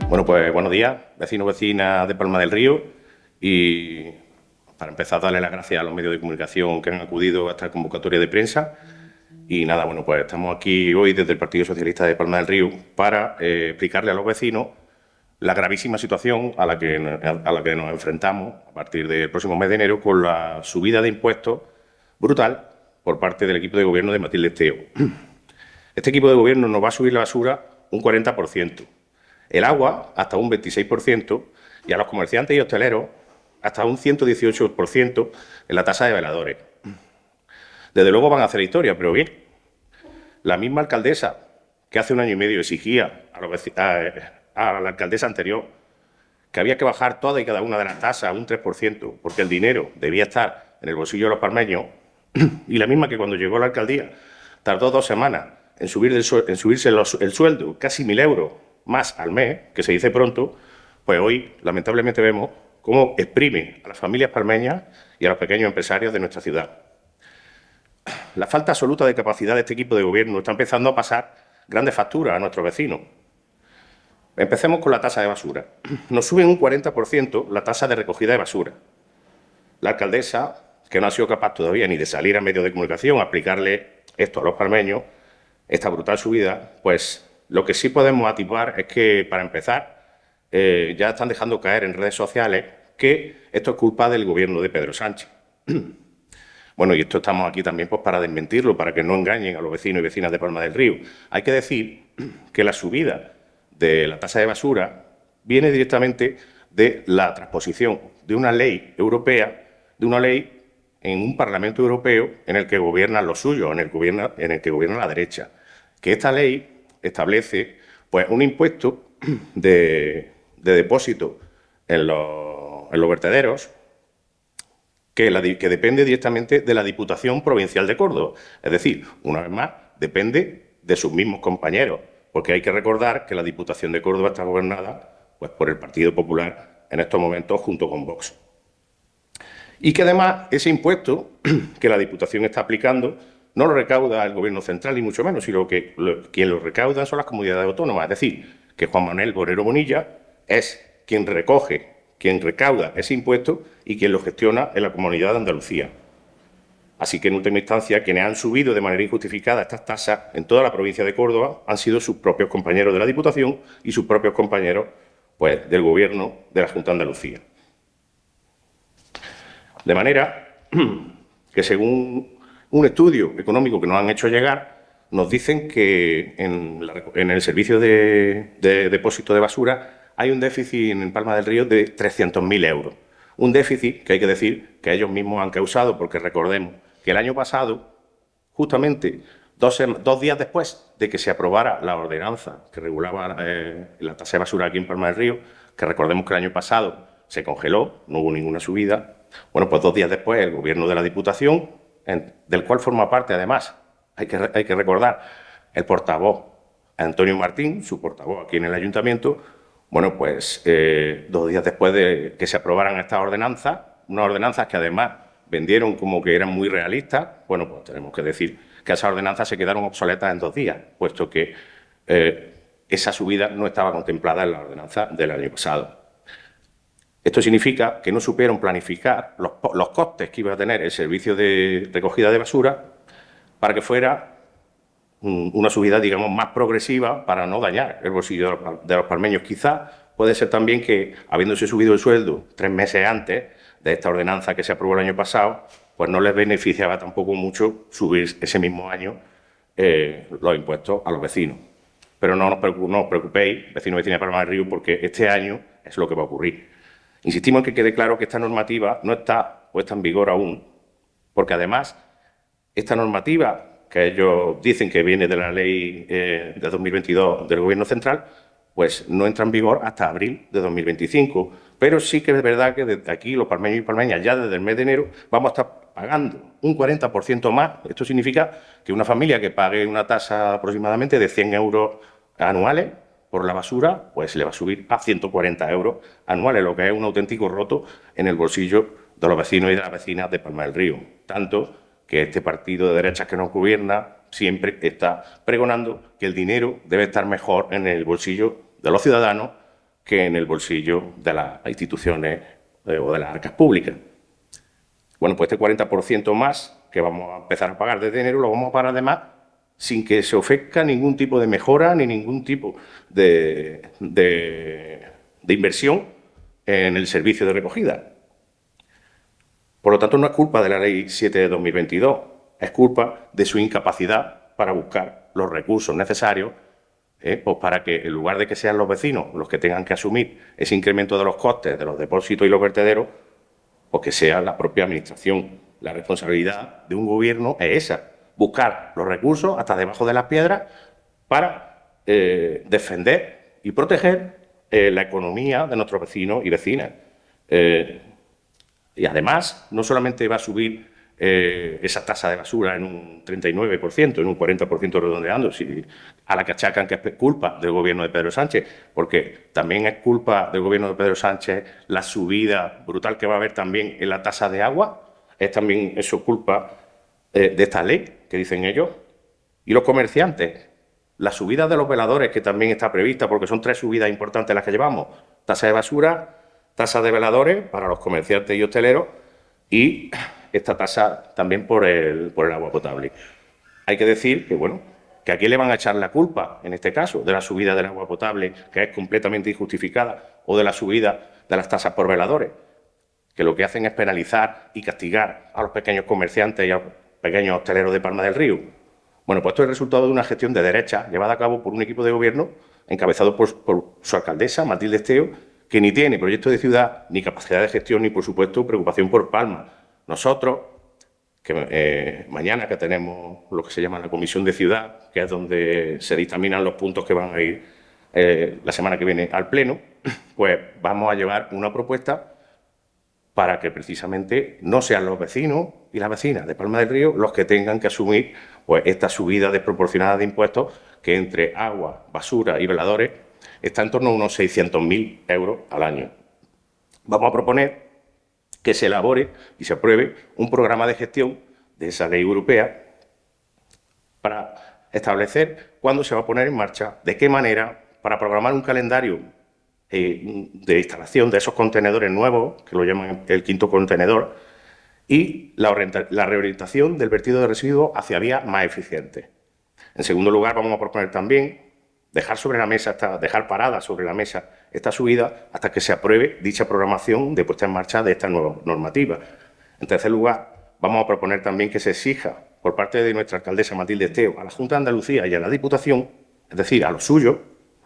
Bueno, pues buenos días, vecinos, vecinas de Palma del Río, y para empezar darle las gracias a los medios de comunicación que han acudido a esta convocatoria de prensa. Y nada, bueno, pues estamos aquí hoy desde el Partido Socialista de Palma del Río para explicarle a los vecinos la gravísima situación a la que nos enfrentamos a partir del próximo mes de enero con la subida de impuestos brutal por parte del equipo de gobierno de Matilde Esteo. Este equipo de gobierno nos va a subir la basura un 40%, el agua hasta un 26% y a los comerciantes y hosteleros hasta un 118% en la tasa de veladores. Desde luego van a hacer historia, pero bien, la misma alcaldesa que hace un año y medio exigía a la alcaldesa anterior que había que bajar toda y cada una de las tasas a un 3%, porque el dinero debía estar en el bolsillo de los palmeños, y la misma que cuando llegó a la alcaldía tardó 2 semanas en subirse el sueldo, casi 1.000 euros más al mes, que se dice pronto, pues hoy lamentablemente vemos cómo exprime a las familias palmeñas y a los pequeños empresarios de nuestra ciudad. La falta absoluta de capacidad de este equipo de gobierno está empezando a pasar grandes facturas a nuestros vecinos. Empecemos con la tasa de basura. Nos suben un 40% la tasa de recogida de basura. La alcaldesa, que no ha sido capaz todavía ni de salir a medios de comunicación a explicarle esto a los palmeños, esta brutal subida, pues lo que sí podemos atipar es que, para empezar, ya están dejando caer en redes sociales que esto es culpa del gobierno de Pedro Sánchez. Bueno, y esto estamos aquí también pues para desmentirlo, para que no engañen a los vecinos y vecinas de Palma del Río. Hay que decir que la subida de la tasa de basura viene directamente de la transposición de una ley europea, de una ley en un Parlamento Europeo en el que gobiernan los suyos, en el que gobierna la derecha. Que esta ley establece pues un impuesto de depósito en los vertederos que depende directamente de la Diputación Provincial de Córdoba. Es decir, una vez más, depende de sus mismos compañeros, porque hay que recordar que la Diputación de Córdoba está gobernada pues, por el Partido Popular en estos momentos junto con Vox. Y que además ese impuesto que la Diputación está aplicando no lo recauda el Gobierno central, ni mucho menos, sino que quien lo recauda son las comunidades autónomas. Es decir, que Juan Manuel Borrero Bonilla es quien recauda ese impuesto y quien lo gestiona en la Comunidad de Andalucía. Así que, en última instancia, quienes han subido de manera injustificada estas tasas en toda la provincia de Córdoba han sido sus propios compañeros de la Diputación y sus propios compañeros pues, del Gobierno de la Junta de Andalucía. De manera que, según un estudio económico que nos han hecho llegar, nos dicen que en el servicio de depósito de basura hay un déficit en Palma del Río de 300.000 euros. Un déficit que hay que decir que ellos mismos han causado, porque recordemos que el año pasado, justamente 2 días después de que se aprobara la ordenanza que regulaba la tasa de basura aquí en Palma del Río, que recordemos que el año pasado se congeló, no hubo ninguna subida, bueno, pues 2 días después el Gobierno de la Diputación, del cual forma parte, además, hay que recordar, el portavoz Antonio Martín, su portavoz aquí en el Ayuntamiento, bueno, pues 2 días después de que se aprobaran estas ordenanzas, unas ordenanzas que además vendieron como que eran muy realistas, bueno, pues tenemos que decir que esas ordenanzas se quedaron obsoletas en 2 días, puesto que esa subida no estaba contemplada en la ordenanza del año pasado. Esto significa que no supieron planificar los costes que iba a tener el servicio de recogida de basura para que fuera una subida, digamos, más progresiva para no dañar el bolsillo de los palmeños. Quizá puede ser también que, habiéndose subido el sueldo 3 meses antes de esta ordenanza que se aprobó el año pasado, pues no les beneficiaba tampoco mucho subir ese mismo año los impuestos a los vecinos. Pero no os preocupéis, vecinos y vecinas de Palma del Río, porque este año es lo que va a ocurrir. Insistimos en que quede claro que esta normativa no está puesta en vigor aún, porque además esta normativa, que ellos dicen que viene de la ley de 2022 del Gobierno central, pues no entra en vigor hasta abril de 2025. Pero sí que es verdad que desde aquí los palmeños y palmeñas ya desde el mes de enero vamos a estar pagando un 40% más. Esto significa que una familia que pague una tasa aproximadamente de 100 euros anuales por la basura, pues le va a subir a 140 euros anuales, lo que es un auténtico roto en el bolsillo de los vecinos y de las vecinas de Palma del Río, tanto que este partido de derechas que nos gobierna siempre está pregonando que el dinero debe estar mejor en el bolsillo de los ciudadanos que en el bolsillo de las instituciones o de las arcas públicas. Bueno, pues este 40% más que vamos a empezar a pagar desde enero lo vamos a pagar además sin que se ofrezca ningún tipo de mejora ni ningún tipo de inversión en el servicio de recogida. Por lo tanto, no es culpa de la Ley 7 de 2022, es culpa de su incapacidad para buscar los recursos necesarios pues para que, en lugar de que sean los vecinos los que tengan que asumir ese incremento de los costes de los depósitos y los vertederos, pues que sea la propia Administración. La responsabilidad de un gobierno es esa, buscar los recursos hasta debajo de las piedras para defender y proteger la economía de nuestros vecinos y vecinas. Y además, no solamente va a subir esa tasa de basura en un 39%, en un 40% redondeando, a la que achacan que es culpa del gobierno de Pedro Sánchez, porque también es culpa del gobierno de Pedro Sánchez la subida brutal que va a haber también en la tasa de agua, es también eso culpa de esta ley, que dicen ellos. Y los comerciantes, la subida de los veladores, que también está prevista, porque son 3 subidas importantes las que llevamos: tasa de basura, tasa de veladores para los comerciantes y hosteleros y esta tasa también por el agua potable. Hay que decir que, bueno, que a quién le van a echar la culpa, en este caso, de la subida del agua potable, que es completamente injustificada, o de la subida de las tasas por veladores, que lo que hacen es penalizar y castigar a los pequeños comerciantes y a los pequeños hosteleros de Palma del Río. Bueno, pues esto es el resultado de una gestión de derecha llevada a cabo por un equipo de gobierno encabezado por su alcaldesa, Matilde Esteo, que ni tiene proyecto de ciudad, ni capacidad de gestión, ni, por supuesto, preocupación por Palma. Nosotros, que mañana que tenemos lo que se llama la Comisión de Ciudad, que es donde se dictaminan los puntos que van a ir la semana que viene al Pleno, pues vamos a llevar una propuesta para que precisamente no sean los vecinos y las vecinas de Palma del Río los que tengan que asumir pues, esta subida desproporcionada de impuestos que entre agua, basura y veladores está en torno a unos 600.000 euros al año. Vamos a proponer que se elabore y se apruebe un programa de gestión de esa ley europea para establecer cuándo se va a poner en marcha, de qué manera, para programar un calendario de instalación de esos contenedores nuevos, que lo llaman el quinto contenedor, y la reorientación del vertido de residuos hacia vías más eficientes. En segundo lugar, vamos a proponer también dejar parada sobre la mesa esta subida hasta que se apruebe dicha programación de puesta en marcha de esta nueva normativa. En tercer lugar, vamos a proponer también que se exija por parte de nuestra alcaldesa Matilde Esteo a la Junta de Andalucía y a la Diputación, es decir, a los suyos,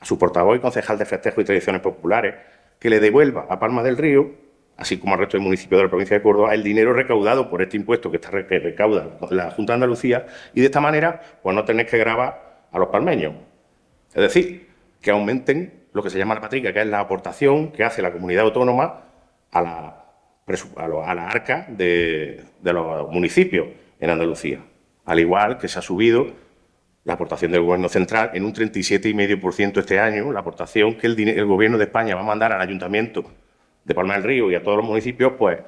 a su portavoz y concejal de Festejos y Tradiciones Populares, que le devuelva a Palma del Río, así como al resto del municipio de la provincia de Córdoba, el dinero recaudado por este impuesto que recauda la Junta de Andalucía y de esta manera pues no tener que gravar a los palmeños. Es decir, que aumenten lo que se llama la patrica, que es la aportación que hace la comunidad autónoma a la arca de los municipios en Andalucía. Al igual que se ha subido la aportación del Gobierno central en un 37,5% este año, la aportación que el Gobierno de España va a mandar al Ayuntamiento de Palma del Río y a todos los municipios, pues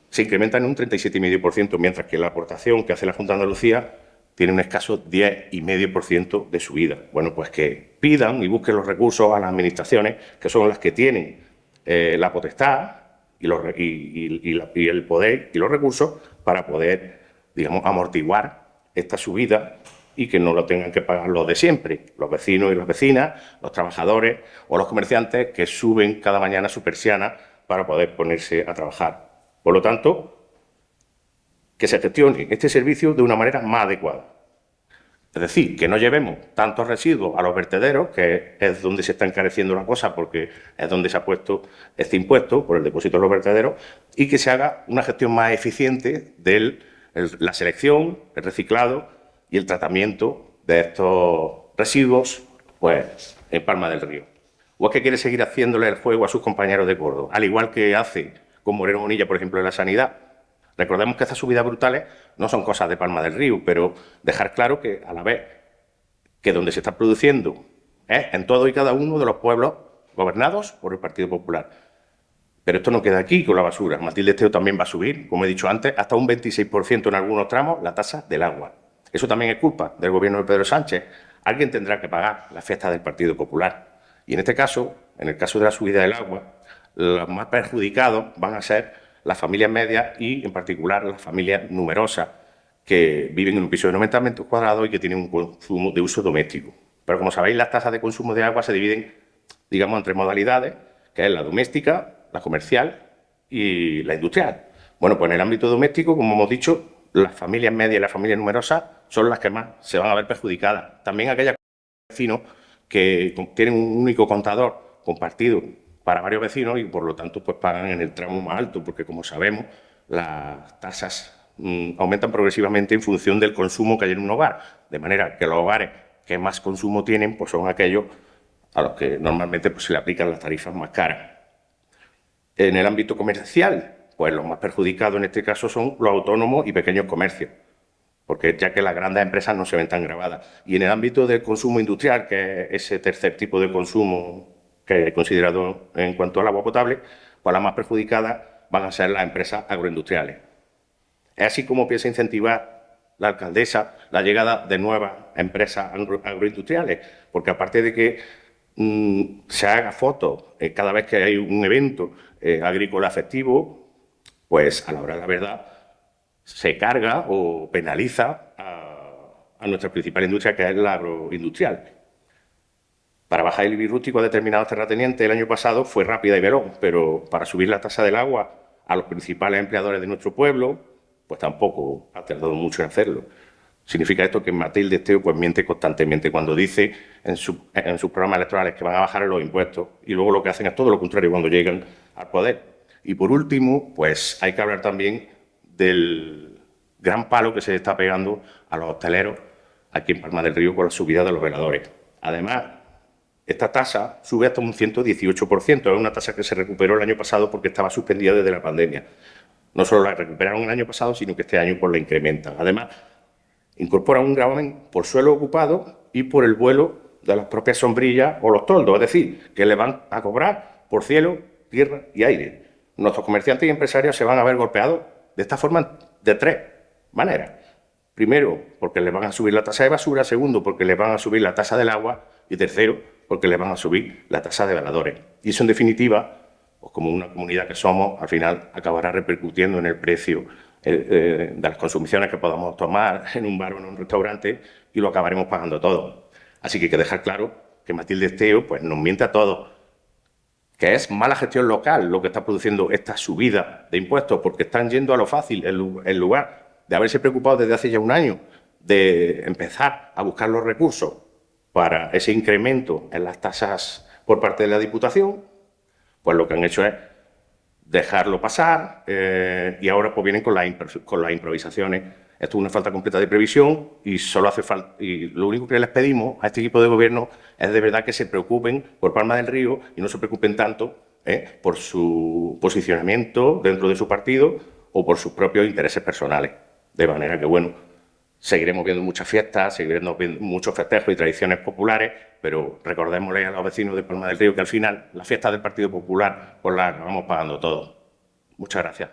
se incrementa en un 37,5%, mientras que la aportación que hace la Junta de Andalucía tiene un escaso 10,5% de subida. Bueno, pues que pidan y busquen los recursos a las administraciones, que son las que tienen la potestad y el poder y los recursos para poder, digamos, amortiguar esta subida y que no lo tengan que pagar los de siempre, los vecinos y las vecinas, los trabajadores o los comerciantes que suben cada mañana su persiana para poder ponerse a trabajar. Por lo tanto, que se gestione este servicio de una manera más adecuada. Es decir, que no llevemos tantos residuos a los vertederos, que es donde se está encareciendo la cosa porque es donde se ha puesto este impuesto por el depósito de los vertederos, y que se haga una gestión más eficiente de la selección, el reciclado y el tratamiento de estos residuos pues, en Palma del Río. ¿O es que quiere seguir haciéndole el juego a sus compañeros de Córdoba? Al igual que hace con Moreno Bonilla, por ejemplo, en la sanidad. Recordemos que estas subidas brutales no son cosas de Palma del Río, pero dejar claro que a la vez que donde se está produciendo es en todo y cada uno de los pueblos gobernados por el Partido Popular. Pero esto no queda aquí con la basura. Matilde Esteo también va a subir, como he dicho antes, hasta un 26% en algunos tramos la tasa del agua. Eso también es culpa del gobierno de Pedro Sánchez. Alguien tendrá que pagar la fiesta del Partido Popular. Y en este caso, en el caso de la subida del agua, los más perjudicados van a ser las familias medias y, en particular, las familias numerosas que viven en un piso de 90 metros cuadrados y que tienen un consumo de uso doméstico. Pero, como sabéis, las tasas de consumo de agua se dividen, digamos, en tres modalidades, que es la doméstica, la comercial y la industrial. Bueno, pues en el ámbito doméstico, como hemos dicho, las familias medias y las familias numerosas son las que más se van a ver perjudicadas. También aquellas vecinos que tienen un único contador compartido para varios vecinos y, por lo tanto, pues pagan en el tramo más alto, porque, como sabemos, las tasas aumentan progresivamente en función del consumo que hay en un hogar, de manera que los hogares que más consumo tienen pues son aquellos a los que normalmente pues, se le aplican las tarifas más caras. En el ámbito comercial, pues los más perjudicados en este caso son los autónomos y pequeños comercios, porque ya que las grandes empresas no se ven tan gravadas. Y en el ámbito del consumo industrial, que es ese tercer tipo de consumo que he considerado en cuanto al agua potable, pues las más perjudicadas van a ser las empresas agroindustriales. Es así como piensa incentivar la alcaldesa la llegada de nuevas empresas agroindustriales, porque aparte de que se haga fotos cada vez que hay un evento agrícola festivo, pues a la hora de la verdad se carga o penaliza a nuestra principal industria, que es la agroindustrial. Para bajar el IBI rústico a determinados terratenientes el año pasado fue rápida y veloz, pero para subir la tasa del agua a los principales empleadores de nuestro pueblo, pues tampoco ha tardado mucho en hacerlo. Significa esto que Matilde Esteo pues miente constantemente cuando dice en sus programas electorales que van a bajar los impuestos y luego lo que hacen es todo lo contrario cuando llegan al poder. Y por último, pues hay que hablar también del gran palo que se está pegando a los hosteleros aquí en Palma del Río con la subida de los veladores. Además, esta tasa sube hasta un 118%, es una tasa que se recuperó el año pasado porque estaba suspendida desde la pandemia. No solo la recuperaron el año pasado, sino que este año pues la incrementan. Además, incorpora un gravamen por suelo ocupado y por el vuelo de las propias sombrillas o los toldos, es decir, que le van a cobrar por cielo, tierra y aire. Nuestros comerciantes y empresarios se van a ver golpeados de esta forma de tres maneras. Primero, porque les van a subir la tasa de basura. Segundo, porque les van a subir la tasa del agua. Y tercero, porque les van a subir la tasa de veladores. Y eso, en definitiva, pues como una comunidad que somos, al final acabará repercutiendo en el precio de las consumiciones que podamos tomar en un bar o en un restaurante y lo acabaremos pagando todo. Así que hay que dejar claro que Matilde Esteo pues, nos miente a todos, que es mala gestión local lo que está produciendo esta subida de impuestos, porque están yendo a lo fácil en lugar de haberse preocupado desde hace ya un año de empezar a buscar los recursos para ese incremento en las tasas por parte de la Diputación, pues lo que han hecho es dejarlo pasar y ahora pues vienen con las improvisaciones. Esto es una falta completa de previsión y solo hace falta, y lo único que les pedimos a este equipo de gobierno es de verdad que se preocupen por Palma del Río y no se preocupen tanto por su posicionamiento dentro de su partido o por sus propios intereses personales. De manera que, bueno, seguiremos viendo muchas fiestas, seguiremos viendo muchos festejos y tradiciones populares, pero recordémosle a los vecinos de Palma del Río que al final las fiestas del Partido Popular pues las acabamos pagando todos. Muchas gracias.